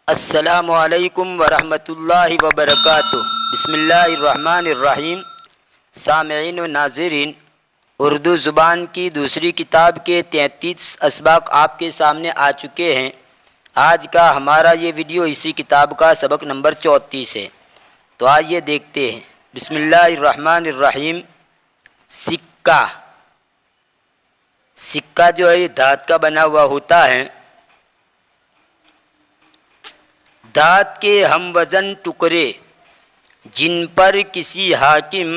السلام علیکم ورحمۃ اللہ وبرکاتہ۔ بسم اللہ الرحمن الرحیم۔ سامعین و ناظرین، اردو زبان کی دوسری کتاب کے 33 اسباق آپ کے سامنے آ چکے ہیں۔ آج کا ہمارا یہ ویڈیو اسی کتاب کا سبق نمبر 34 ہے، تو آئیے دیکھتے ہیں۔ بسم اللہ الرحمن الرحیم۔ سکہ، سکہ جو ہے یہ دھات کا بنا ہوا ہوتا ہے۔ دھات کے ہم وزن ٹکڑے جن پر کسی حاکم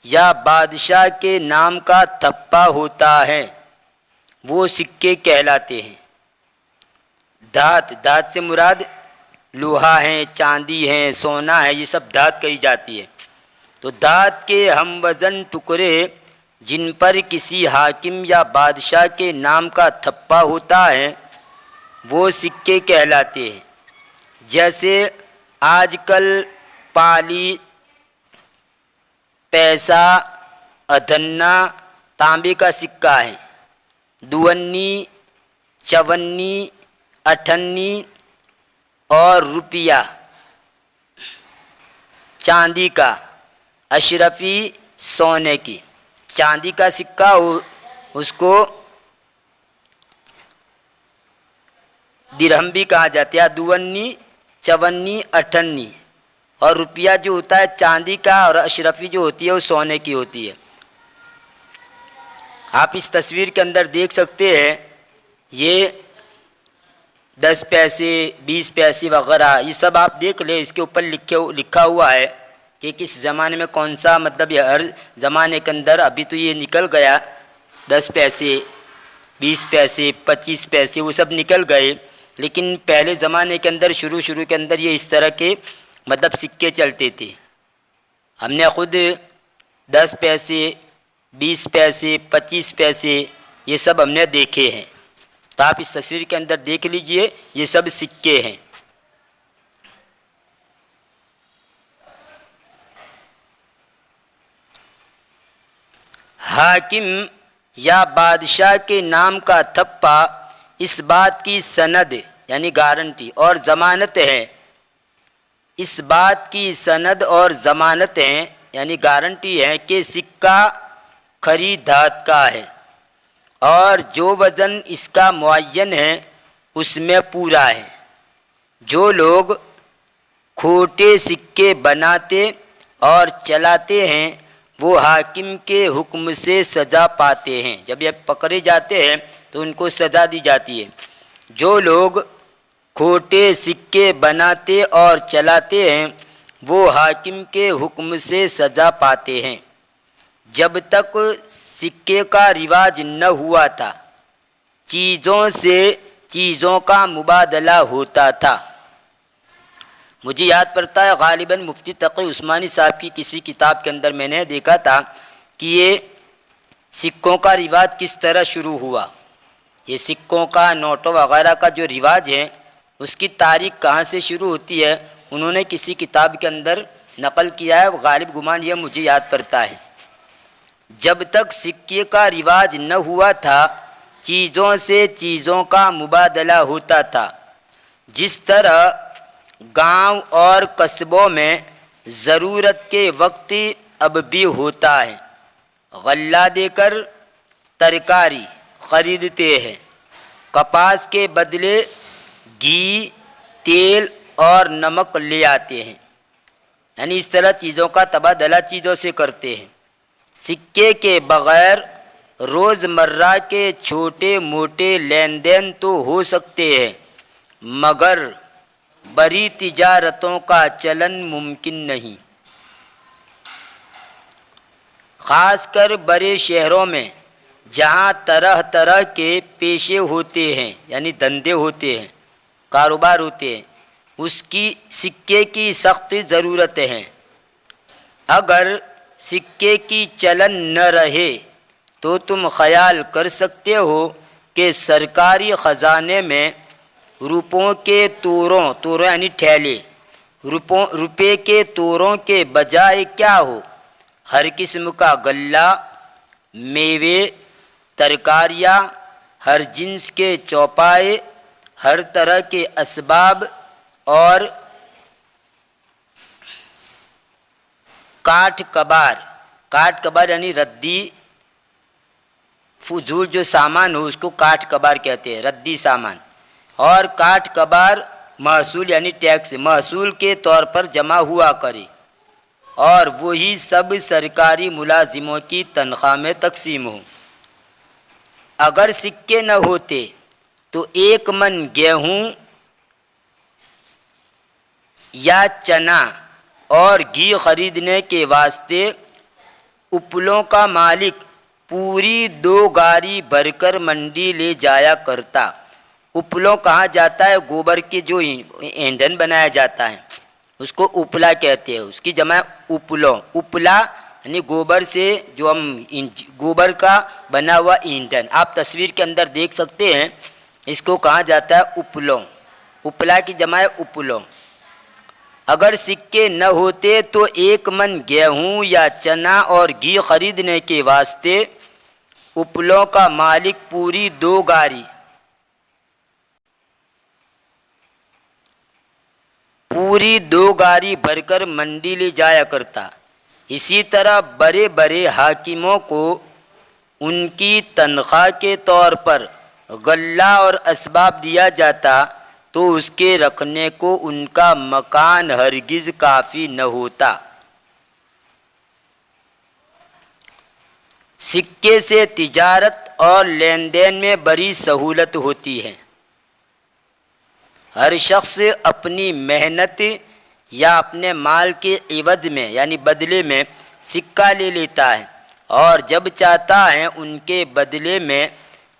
یا بادشاہ کے نام کا تھپا ہوتا ہے وہ سکے کہلاتے ہیں۔ دھات سے مراد لوہا ہے، چاندی ہے، سونا ہے، یہ سب دھات کہی جاتی ہے۔ تو دھات کے ہم وزن ٹکڑے جن پر کسی حاکم یا بادشاہ کے نام کا تھپا ہوتا ہے وہ سکے کہلاتے ہیں۔ جیسے آج کل پالی، پیسہ، ادھنا تانبے کا سکہ ہے، دونی، چونی، اٹھنی اور روپیہ چاندی کا، اشرفی سونے کی۔ چاندی کا سکہ اس کو درہم بھی کہا جاتا ہے، دونی، چونی، اٹھنی، اور روپیہ جو ہوتا ہے چاندی کا، اور اشرفی جو ہوتی ہے وہ سونے کی ہوتی ہے۔ آپ اس تصویر کے اندر دیکھ سکتے ہیں، یہ 10 پیسے، 20 پیسے وغیرہ یہ سب آپ دیکھ لیں، اس کے اوپر لکھا ہوا ہے کہ کس زمانے میں کون سا، مطلب یہ ہر زمانے کے اندر، ابھی تو یہ نکل گیا 10 پیسے، 20 پیسے، 25 پیسے، وہ سب نکل گئے، لیکن پہلے زمانے کے اندر شروع کے اندر یہ اس طرح کے مطلب سکے چلتے تھے۔ ہم نے خود 10 پیسے، 20 پیسے، 25 پیسے یہ سب ہم نے دیکھے ہیں۔ تو آپ اس تصویر کے اندر دیکھ لیجئے، یہ سب سکے ہیں۔ حاکم یا بادشاہ کے نام کا تھپا اس بات کی سند یعنی گارنٹی اور ضمانت ہے، اس بات کی سند اور ضمانت ہے یعنی گارنٹی ہے کہ سکہ کھری دھات کا ہے اور جو وزن اس کا معین ہے اس میں پورا ہے۔ جو لوگ کھوٹے سکے بناتے اور چلاتے ہیں وہ حاکم کے حکم سے سزا پاتے ہیں۔ جب یہ پکڑے جاتے ہیں تو ان کو سزا دی جاتی ہے۔ جو لوگ کھوٹے سکے بناتے اور چلاتے ہیں وہ حاکم کے حکم سے سزا پاتے ہیں۔ جب تک سکے کا رواج نہ ہوا تھا چیزوں سے چیزوں کا مبادلہ ہوتا تھا۔ مجھے یاد پڑتا ہے غالباً مفتی تقی عثمانی صاحب کی کسی کتاب کے اندر میں نے دیکھا تھا کہ یہ سکوں کا رواج کس طرح شروع ہوا۔ یہ سکوں کا، نوٹوں وغیرہ کا جو رواج ہے اس کی تاریخ کہاں سے شروع ہوتی ہے انہوں نے کسی کتاب کے اندر نقل کیا ہے، غالب گمان یہ مجھے یاد پڑتا ہے۔ جب تک سکے کا رواج نہ ہوا تھا چیزوں سے چیزوں کا مبادلہ ہوتا تھا۔ جس طرح گاؤں اور قصبوں میں ضرورت کے وقت اب بھی ہوتا ہے، غلہ دے کر ترکاری خریدتے ہیں، کپاس کے بدلے گھی، تیل اور نمک لے آتے ہیں، یعنی اس طرح چیزوں کا تبادلہ چیزوں سے کرتے ہیں۔ سکے کے بغیر روزمرہ کے چھوٹے موٹے لین دین تو ہو سکتے ہیں مگر بڑی تجارتوں کا چلن ممکن نہیں۔ خاص کر بڑے شہروں میں جہاں طرح طرح کے پیشے ہوتے ہیں یعنی دھندے ہوتے ہیں، کاروبار ہوتے ہیں، اس کی سکے کی سخت ضرورت ہے۔ اگر سکے کی چلن نہ رہے تو تم خیال کر سکتے ہو کہ سرکاری خزانے میں روپوں کے توروں یعنی ٹھیلے، روپے کے توروں کے بجائے کیا ہو، ہر قسم کا غلہ، میوے، ترکاریاں، ہر جنس کے چوپائے، ہر طرح کے اسباب، اور کاٹھ کبار، کاٹھ کبار یعنی ردی فضول جو سامان ہو اس کو کاٹھ کبار کہتے ہیں، ردی سامان، اور کاٹھ کبار محصول یعنی ٹیکس محصول کے طور پر جمع ہوا کرے، اور وہی سب سرکاری ملازموں کی تنخواہ میں تقسیم ہو۔ اگر سکے نہ ہوتے تو 1 من گیہوں یا چنا اور گھی خریدنے کے واسطے اپلوں کا مالک پوری 2 گاری بھر کر منڈی لے جایا کرتا۔ اپلوں کہا جاتا ہے گوبر کے جو ایندھن بنایا جاتا ہے اس کو اپلا کہتے ہیں، اس کی جمع اپلوں، اپلا یعنی گوبر سے جو ہم گوبر کا بنا ہوا ایندھن، آپ تصویر کے اندر دیکھ سکتے ہیں، اس کو کہا جاتا ہے اپلوں، اپلا کی جمع اپلوں۔ اگر سکے نہ ہوتے تو 1 من گیہوں یا چنا اور گھی خریدنے کے واسطے اپلوں کا مالک پوری 2 گاری بھر کر منڈی لے جایا کرتا۔ اسی طرح بڑے بڑے حاکموں کو ان کی تنخواہ کے طور پر غلہ اور اسباب دیا جاتا تو اس کے رکھنے کو ان کا مکان ہرگز کافی نہ ہوتا۔ سکے سے تجارت اور لین دین میں بڑی سہولت ہوتی ہے۔ ہر شخص اپنی محنت یا اپنے مال کے عوض میں یعنی بدلے میں سکہ لے لیتا ہے، اور جب چاہتا ہے ان کے بدلے میں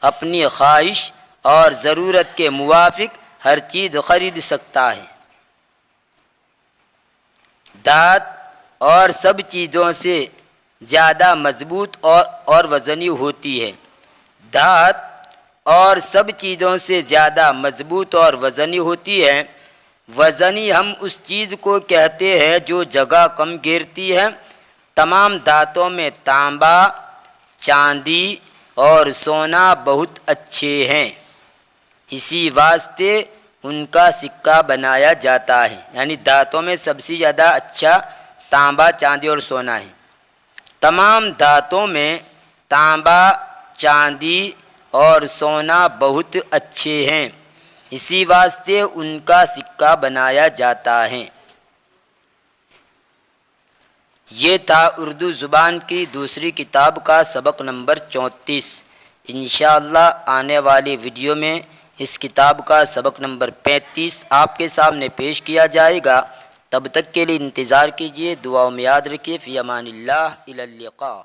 اپنی خواہش اور ضرورت کے موافق ہر چیز خرید سکتا ہے۔ دھات اور سب چیزوں سے زیادہ مضبوط اور وزنی ہوتی ہے۔ دھات اور سب چیزوں سے زیادہ مضبوط اور وزنی ہوتی ہے۔ وزنی ہم اس چیز کو کہتے ہیں جو جگہ کم گھیرتی ہے۔ تمام دھاتوں میں تانبا، چاندی اور سونا بہت اچھے ہیں، اسی واسطے ان کا سکہ بنایا جاتا ہے، یعنی دھاتوں میں سب سے زیادہ اچھا تانبا، چاندی اور سونا ہے۔ تمام دھاتوں میں تانبا، چاندی اور سونا بہت اچھے ہیں، اسی واسطے ان کا سکہ بنایا جاتا ہے۔ یہ تھا اردو زبان کی دوسری کتاب کا سبق نمبر 34۔ انشاءاللہ آنے والی ویڈیو میں اس کتاب کا سبق نمبر 35 آپ کے سامنے پیش کیا جائے گا۔ تب تک کے لیے انتظار کیجیے، دعاؤں میں یاد رکھیے۔ فی امان اللہ، الی اللقاء۔